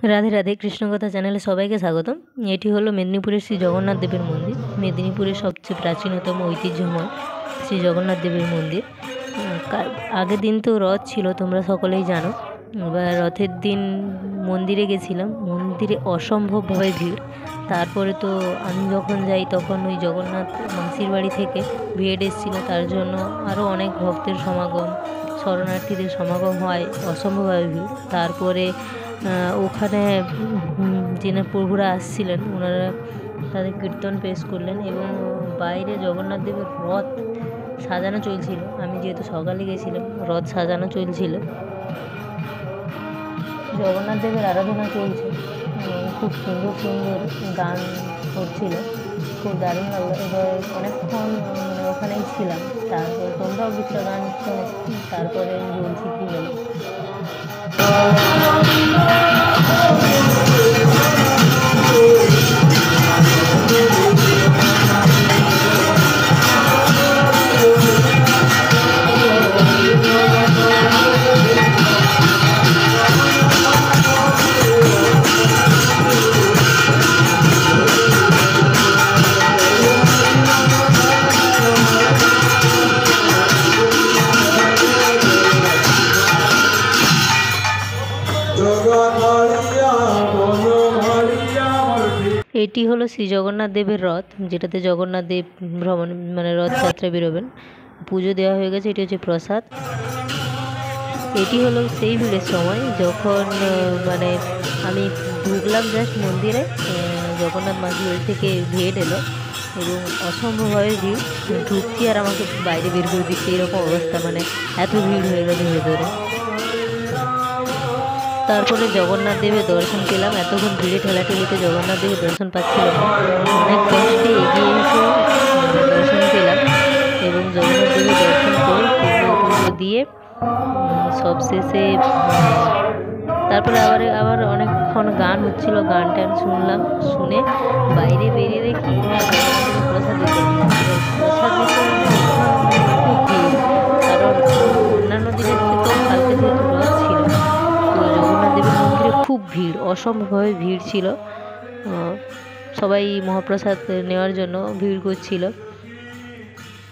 রাধে রাধে, কৃষ্ণকথা চ্যানেলে সবাইকে স্বাগতম। এটি হলো মেদিনীপুরের শ্রী জগন্নাথ দেবের মন্দির। মেদিনীপুরের সবচেয়ে প্রাচীনতম ঐতিহ্যময় শ্রী জগন্নাথ দেবের মন্দির। আগের দিন তো রথ ছিল, তোমরা সকলেই জানো। এবার রথের দিন মন্দিরে গেছিলাম, মন্দিরে অসম্ভবভাবে ভিড়। তারপরে তো আমি যখন যাই তখন ওই জগন্নাথ মাসির বাড়ি থেকে ভিড় এসেছিলো, তার জন্য আরও অনেক ভক্তের সমাগম, শরণার্থীদের সমাগম হয়, অসম্ভবভাবে ভিড়। তারপরে ওখানে যিনি প্রভুরা আসছিলেন ওনারা তাদের কীর্তন পেশ করলেন এবং বাইরে জগন্নাথ দেবের রথ সাজানো চলছিল। আমি যেহেতু সকালে গেছিলাম, রথ সাজানো চলছিল, জগন্নাথ দেবের আরাধনা চলছে, খুব সুন্দর সুন্দর গান হচ্ছিল, খুব দারুণ লাগলো। এবার অনেকক্ষণ ওখানেই ছিলাম। তারপর তোমরাও কিছু গান শোনো, তারপরে আমি বলছি কী হলো। এটি হলো শ্রী জগন্নাথ দেবের রথ, যেটাতে জগন্নাথ দেব ভ্রমণ রথযাত্রা বেরোবেন। পুজো দেওয়া হয়ে গেছে, এটি হচ্ছে প্রসাদ। এটি হলো সেই ভিড়ের সময় যখন আমি ঢুকলাম জাস্ট মন্দিরে, জগন্নাথ মাসির বাড়ি থেকে ভিড় এলো এবং অসম্ভবভাবে ভিড়। ঢুকছি আর আমাকে বাইরে বের করে দিচ্ছে, এরকম অবস্থা, এত ভিড় হয়ে গেছে ভেতরে। তারপরে জগন্নাথ দেবের দর্শন পেলাম। এতক্ষণ ভিড়ে ঠেলাঠেলিতে জগন্নাথ দেবের দর্শন পাচ্ছিলাম, অনেক কষ্টে এগিয়ে এসে দর্শন পেলাম এবং জগন্নাথ দেবের দর্শন করে পুজো দিয়ে সবশেষে তারপরে আবার অনেকক্ষণ গান হচ্ছিল, গান টান শুনলাম। শুনে বাইরে বেরিয়ে দেখি প্রসাদ বিতরণ, প্রসাদ বিতরণ খুব ভিড়, কারণ অন্যান্য দিনের থেকেও কালকে যেহেতু রথ ছিল, তো জগন্নাথ দেবের মন্দিরে খুব ভিড়, অসম্ভবভাবে ভিড় ছিল। সবাই মহাপ্রসাদ নেওয়ার জন্য ভিড় করছিল।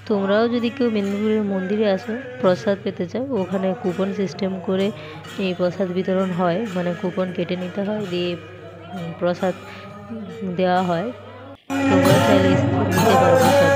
তোমরাও যদি কেউ মেদিনীপুরের মন্দিরে আসো, প্রসাদ পেতে চাও, ওখানে কুপন সিস্টেম করে এই প্রসাদ বিতরণ হয়, কুপন কেটে নিতে হয়, দিয়ে প্রসাদ দেওয়া হয়। তোমরা চাইলে নিতে পারো প্রসাদ।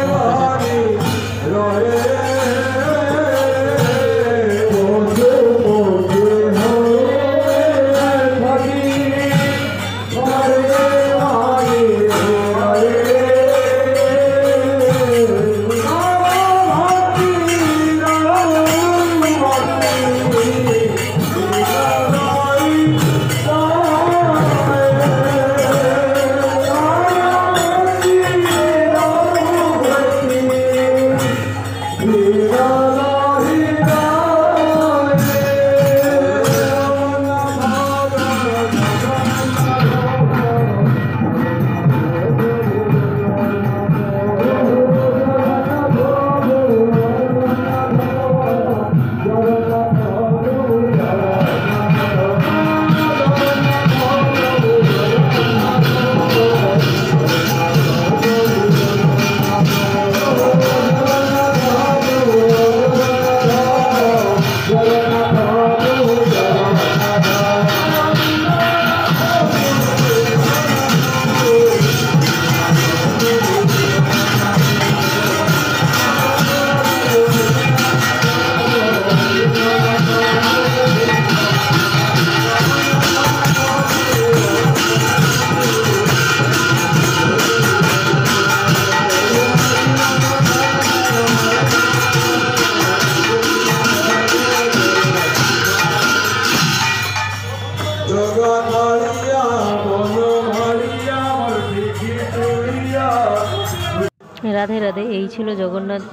রাধে রাধে। এই ছিল জগন্নাথ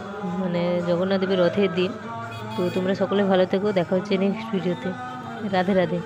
দেবের রথের দিন। তো তোমরা সকলে ভালো থেকো, দেখা হচ্ছে নেক্সট ভিডিওতে। রাধে রাধে।